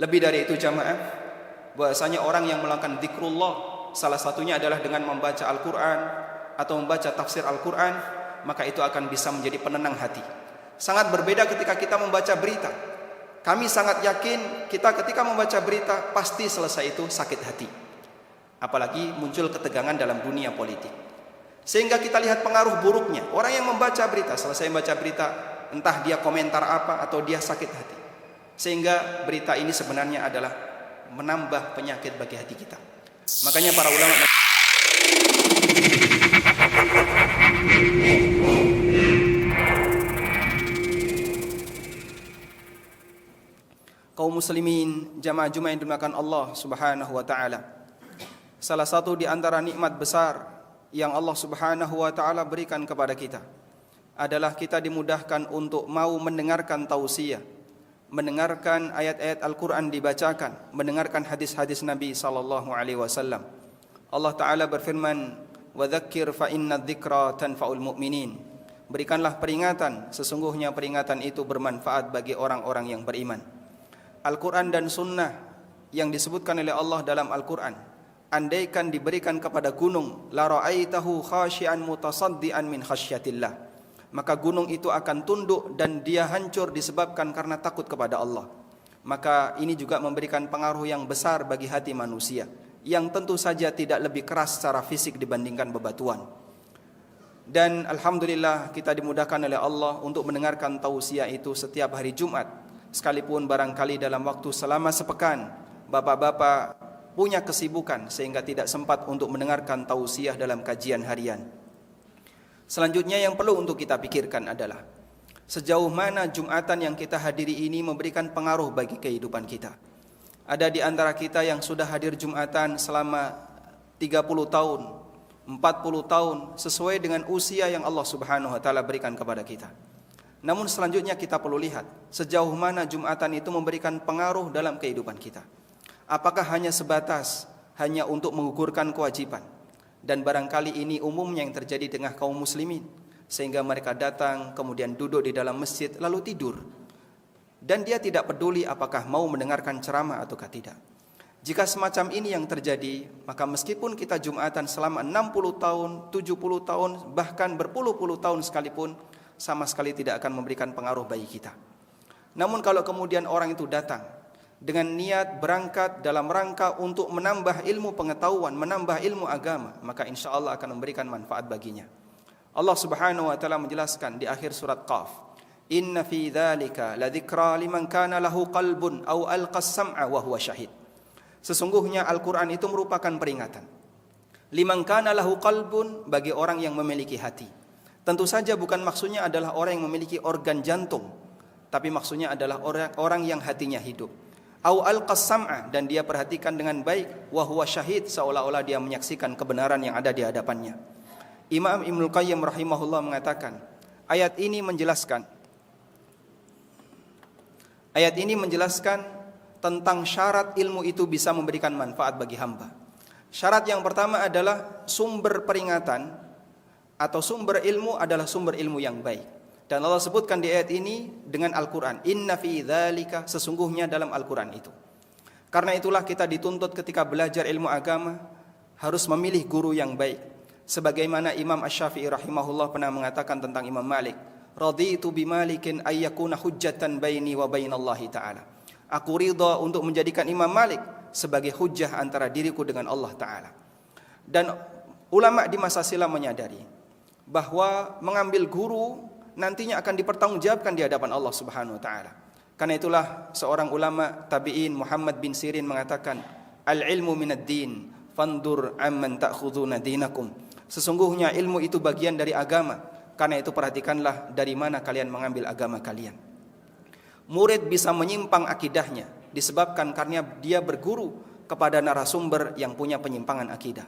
Lebih dari itu jamaah, bahwasanya orang yang melakukan zikrullah salah satunya adalah dengan membaca Al-Quran atau membaca tafsir Al-Quran, maka itu akan bisa menjadi penenang hati. Sangat berbeda ketika kita membaca berita. Kami sangat yakin kita ketika membaca berita pasti selesai itu sakit hati. Apalagi muncul ketegangan dalam dunia politik. Sehingga kita lihat pengaruh buruknya. Orang yang membaca berita, selesai membaca berita, entah dia komentar apa atau dia sakit hati. Sehingga berita ini sebenarnya adalah menambah penyakit bagi hati kita. Makanya para ulama kaum muslimin jamaah Jumat yang dimuliakan Allah Subhanahu wa taala. Salah satu di antara nikmat besar yang Allah Subhanahu wa taala berikan kepada kita adalah kita dimudahkan untuk mau mendengarkan tausiah, mendengarkan ayat-ayat Al-Qur'an dibacakan, mendengarkan hadis-hadis Nabi sallallahu alaihi wasallam. Allah taala berfirman, "Wa dzakkir fa inna dzikra tanfa'ul mu'minin." Berikanlah peringatan, sesungguhnya peringatan itu bermanfaat bagi orang-orang yang beriman. Al-Quran dan Sunnah yang disebutkan oleh Allah dalam Al-Quran, andaikan diberikan kepada gunung, la ra'aitahu khashi'an mutasaddian min khasyatillah, maka gunung itu akan tunduk dan dia hancur disebabkan karena takut kepada Allah. Maka ini juga memberikan pengaruh yang besar bagi hati manusia, yang tentu saja tidak lebih keras secara fisik dibandingkan bebatuan. Dan alhamdulillah kita dimudahkan oleh Allah untuk mendengarkan tausiah itu setiap hari Jumat. Sekalipun barangkali dalam waktu selama sepekan bapak-bapak punya kesibukan sehingga tidak sempat untuk mendengarkan tausiah dalam kajian harian. Selanjutnya yang perlu untuk kita pikirkan adalah sejauh mana Jumatan yang kita hadiri ini memberikan pengaruh bagi kehidupan kita. Ada di antara kita yang sudah hadir Jumatan selama 30 tahun, 40 tahun sesuai dengan usia yang Allah Subhanahu wa taala berikan kepada kita. Namun selanjutnya kita perlu lihat sejauh mana Jumatan itu memberikan pengaruh dalam kehidupan kita. Apakah hanya sebatas hanya untuk menggugurkan kewajiban? Dan barangkali ini umumnya yang terjadi dengan kaum muslimin, sehingga mereka datang kemudian duduk di dalam masjid lalu tidur. Dan dia tidak peduli apakah mau mendengarkan ceramah ataukah tidak. Jika semacam ini yang terjadi, maka meskipun kita Jumatan selama 60 tahun, 70 tahun, bahkan berpuluh-puluh tahun sekalipun, sama sekali tidak akan memberikan pengaruh bagi kita. Namun kalau kemudian orang itu datang dengan niat berangkat dalam rangka untuk menambah ilmu pengetahuan, menambah ilmu agama, maka insya Allah akan memberikan manfaat baginya. Allah Subhanahu wa taala menjelaskan di akhir surat Qaf, "Inna fi dzalika ladzikra liman kana lahu qalbun aw alqas sam'a wa huwa syahid." Sesungguhnya Al-Qur'an itu merupakan peringatan. Liman kana lahu qalbun, bagi orang yang memiliki hati. Tentu saja bukan maksudnya adalah orang yang memiliki organ jantung, tapi maksudnya adalah orang yang hatinya hidup. Au alqas sam'a, dan dia perhatikan dengan baik, wa huwa syahid, seolah-olah dia menyaksikan kebenaran yang ada di hadapannya. Imam Ibnul Qayyim rahimahullah mengatakan, ayat ini menjelaskan tentang syarat ilmu itu bisa memberikan manfaat bagi hamba. Syarat yang pertama adalah sumber peringatan atau sumber ilmu adalah sumber ilmu yang baik. Dan Allah sebutkan di ayat ini dengan Al-Quran, "Inna fi dzalika", sesungguhnya dalam Al-Quran itu. Karena itulah kita dituntut ketika belajar ilmu agama harus memilih guru yang baik. Sebagaimana Imam Asy-Syafi'i rahimahullah pernah mengatakan tentang Imam Malik, "Raditu bimalikin ayyakuna hujjatan baini wa bainallahi ta'ala." Aku ridha untuk menjadikan Imam Malik sebagai hujjah antara diriku dengan Allah Ta'ala. Dan ulama di masa silam menyadari bahwa mengambil guru nantinya akan dipertanggungjawabkan di hadapan Allah Subhanahu wa taala. Karena itulah seorang ulama tabi'in Muhammad bin Sirin mengatakan, "Al-ilmu minad din, fandur amman ta'khuduna dinakum." Sesungguhnya ilmu itu bagian dari agama. Karena itu perhatikanlah dari mana kalian mengambil agama kalian. Murid bisa menyimpang akidahnya disebabkan karena dia berguru kepada narasumber yang punya penyimpangan akidah.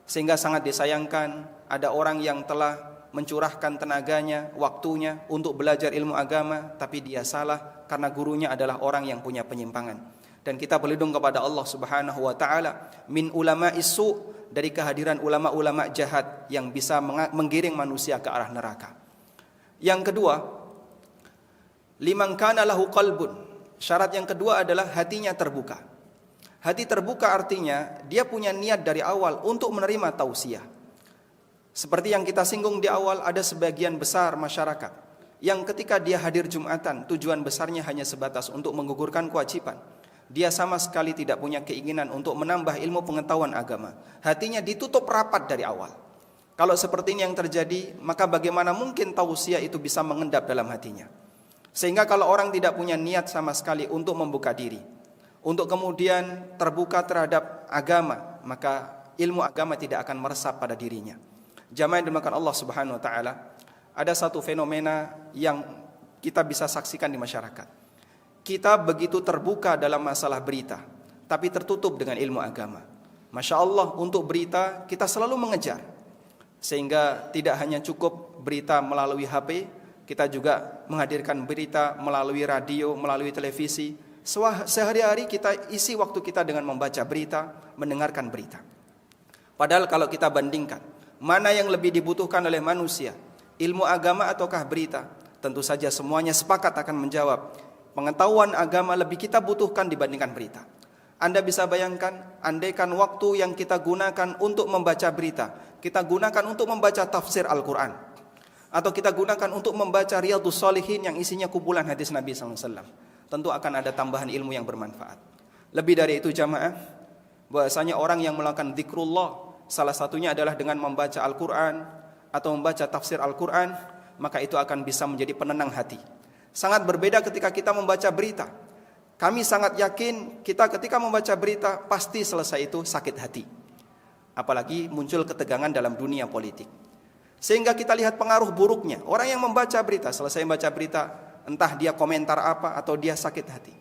Sehingga sangat disayangkan ada orang yang telah mencurahkan tenaganya, waktunya untuk belajar ilmu agama, tapi dia salah karena gurunya adalah orang yang punya penyimpangan. Dan kita berlindung kepada Allah Subhanahu wa taala min ulama'is su', dari kehadiran ulama-ulama jahat yang bisa menggiring manusia ke arah neraka. Yang kedua, liman kana lahu qalbun, Syarat yang kedua adalah hatinya terbuka. Hati terbuka artinya dia punya niat dari awal untuk menerima tausiah. Seperti yang kita singgung di awal, ada sebagian besar masyarakat yang ketika dia hadir Jumatan, tujuan besarnya hanya sebatas untuk menggugurkan kewajiban. Dia sama sekali tidak punya keinginan untuk menambah ilmu pengetahuan agama. Hatinya ditutup rapat dari awal. Kalau seperti ini yang terjadi, maka bagaimana mungkin tausiah itu bisa mengendap dalam hatinya? Sehingga kalau orang tidak punya niat sama sekali untuk membuka diri, untuk kemudian terbuka terhadap agama, maka ilmu agama tidak akan meresap pada dirinya. Jamaah yang dimuliakan Allah Subhanahu wa taala, ada satu fenomena yang kita bisa saksikan di masyarakat. Kita begitu terbuka dalam masalah berita, tapi tertutup dengan ilmu agama. Masya Allah, untuk berita kita selalu mengejar. Sehingga tidak hanya cukup berita melalui HP, kita juga menghadirkan berita melalui radio, melalui televisi. Sehari-hari kita isi waktu kita dengan membaca berita, mendengarkan berita. Padahal kalau kita bandingkan, mana yang lebih dibutuhkan oleh manusia, ilmu agama ataukah berita? Tentu saja semuanya sepakat akan menjawab, pengetahuan agama lebih kita butuhkan dibandingkan berita. Anda bisa bayangkan, andaikan waktu yang kita gunakan untuk membaca berita, kita gunakan untuk membaca tafsir Al-Quran, atau kita gunakan untuk membaca Riyadhus Shalihin yang isinya kumpulan hadis Nabi SAW, tentu akan ada tambahan ilmu yang bermanfaat. Lebih dari itu jamaah, bahwasanya orang yang melakukan zikrullah, salah satunya adalah dengan membaca Al-Quran atau membaca tafsir Al-Quran, maka itu akan bisa menjadi penenang hati. Sangat berbeda ketika kita membaca berita. Kami sangat yakin kita ketika membaca berita pasti selesai itu sakit hati. Apalagi muncul ketegangan dalam dunia politik. Sehingga kita lihat pengaruh buruknya. Orang yang membaca berita, selesai membaca berita, entah dia komentar apa atau dia sakit hati.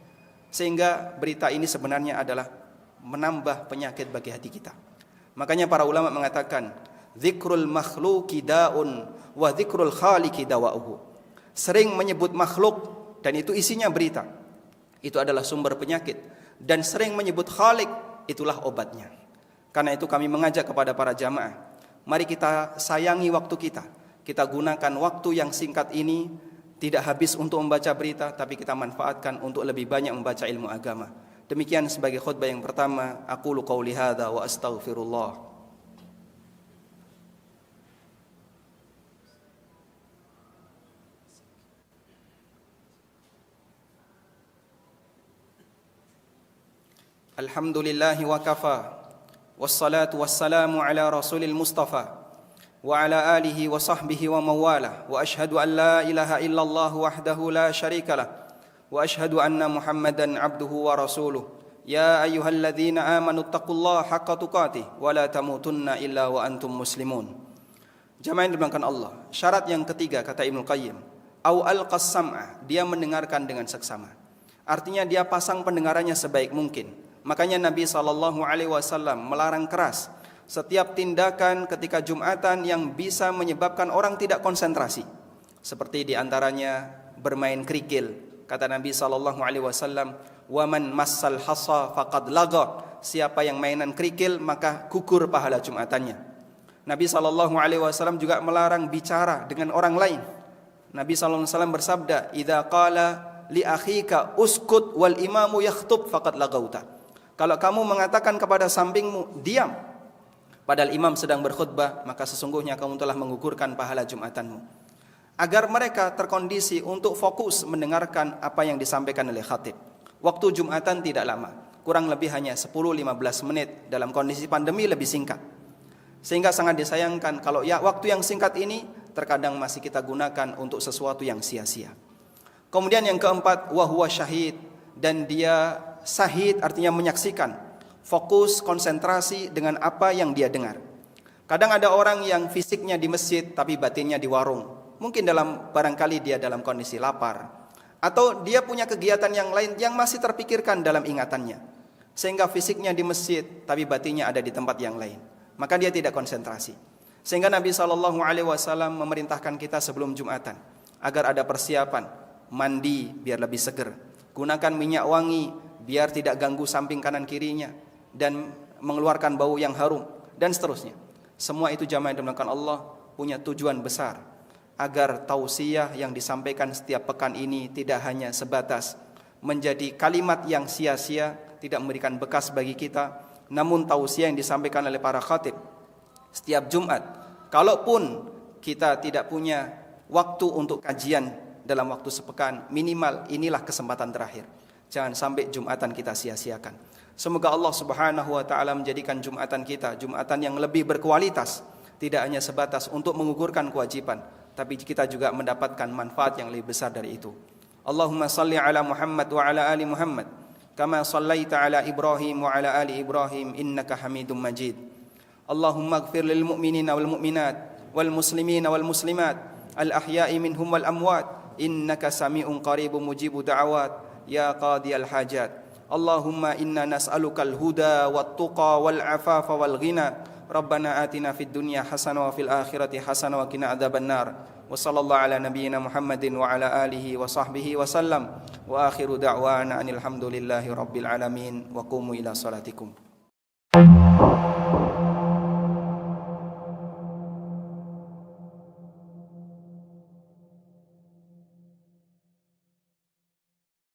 Sehingga berita ini sebenarnya adalah menambah penyakit bagi hati kita. Makanya para ulama mengatakan, dzikrul makhluqi da'un wa dzikrul khaliqi dawa'uhu. Sering menyebut makhluk dan itu isinya berita, itu adalah sumber penyakit. Dan sering menyebut khalik, itulah obatnya. Karena itu kami mengajak kepada para jamaah, mari kita sayangi waktu kita. Kita gunakan waktu yang singkat ini tidak habis untuk membaca berita, tapi kita manfaatkan untuk lebih banyak membaca ilmu agama. Demikian sebagai khutbah yang pertama. Aqulu qauli hadza wa astaghfirullah. Alhamdulillahi wa kafa, wassalatu wassalamu ala rasulil mustafa, wa ala alihi wa sahbihi wa mawala, wa ashhadu an la ilaha illallah wahdahu la syarika lah, wa ashhadu anna muhammadan abduhu wa rasuluh. Ya ayyuhalladzina amanu taqullaha haqqa tuqatih, wa la tamutunna illa wa antum muslimun. Jamaah yang dimuliakan Allah, syarat yang ketiga kata Ibnu Qayyim, au alqas sam'a, dia mendengarkan dengan seksama. Artinya dia pasang pendengarannya sebaik mungkin. Makanya Nabi SAW melarang keras setiap tindakan ketika Jumatan yang bisa menyebabkan orang tidak konsentrasi. Seperti diantaranya bermain kerikil. Kata Nabi SAW, "Waman massal hasa faqad laga." Siapa yang mainan kerikil maka gugur pahala Jumatannya. Nabi SAW juga melarang bicara dengan orang lain. Nabi SAW bersabda, "Idza qala li akhika uskut wal imamu yakhtub faqad lagauta." Kalau kamu mengatakan kepada sampingmu, diam, padahal imam sedang berkhutbah, maka sesungguhnya kamu telah menggugurkan pahala Jumatanmu. Agar mereka terkondisi untuk fokus mendengarkan apa yang disampaikan oleh khatib. Waktu Jumatan tidak lama, kurang lebih hanya 10-15 menit, dalam kondisi pandemi lebih singkat. Sehingga sangat disayangkan kalau ya waktu yang singkat ini terkadang masih kita gunakan untuk sesuatu yang sia-sia. Kemudian yang keempat, wa huwa syahid, dan dia sahid artinya menyaksikan, fokus, konsentrasi dengan apa yang dia dengar. Kadang ada orang yang fisiknya di masjid tapi batinnya di warung. Mungkin barangkali dia dalam kondisi lapar, atau dia punya kegiatan yang lain yang masih terpikirkan dalam ingatannya, sehingga fisiknya di masjid tapi batinnya ada di tempat yang lain. Maka dia tidak konsentrasi. Sehingga Nabi SAW memerintahkan kita sebelum Jumatan agar ada persiapan, mandi biar lebih seger, gunakan minyak wangi biar tidak ganggu samping kanan kirinya dan mengeluarkan bau yang harum dan seterusnya. Semua itu jamaah yang dimuliakan Allah punya tujuan besar agar tausiah yang disampaikan setiap pekan ini tidak hanya sebatas menjadi kalimat yang sia-sia, tidak memberikan bekas bagi kita. Namun tausiah yang disampaikan oleh para khatib setiap Jumat, kalaupun kita tidak punya waktu untuk kajian dalam waktu sepekan, minimal inilah kesempatan terakhir. Jangan sampai Jumatan kita sia-siakan. Semoga Allah Subhanahu wa taala menjadikan Jumatan kita Jumatan yang lebih berkualitas, tidak hanya sebatas untuk menggugurkan kewajiban, tapi kita juga mendapatkan manfaat yang lebih besar dari itu. Allahumma salli ala Muhammad wa ala ali Muhammad kama sallaita ala Ibrahim wa ala ali Ibrahim innaka Hamidum Majid. Allahumma ighfir lil mu'minina wal mu'minat wal muslimina wal muslimat al ahya'i minhum wal amwat innaka sami'un qaribun mujibu da'awat ya qadiyal hajat. Allahumma inna nas'alukal huda wat tuqa wal afafa wal ghina. Rabbana atina fid dunya hasanah wa fil akhirati hasanah wa qina adzabannar. Wa sallallahu ala nabiyyina Muhammadin wa ala alihi wa sahbihi wa sallam. Wa akhiru da'wana anil hamdulillahi rabbil alamin wa qumu ila salatikum.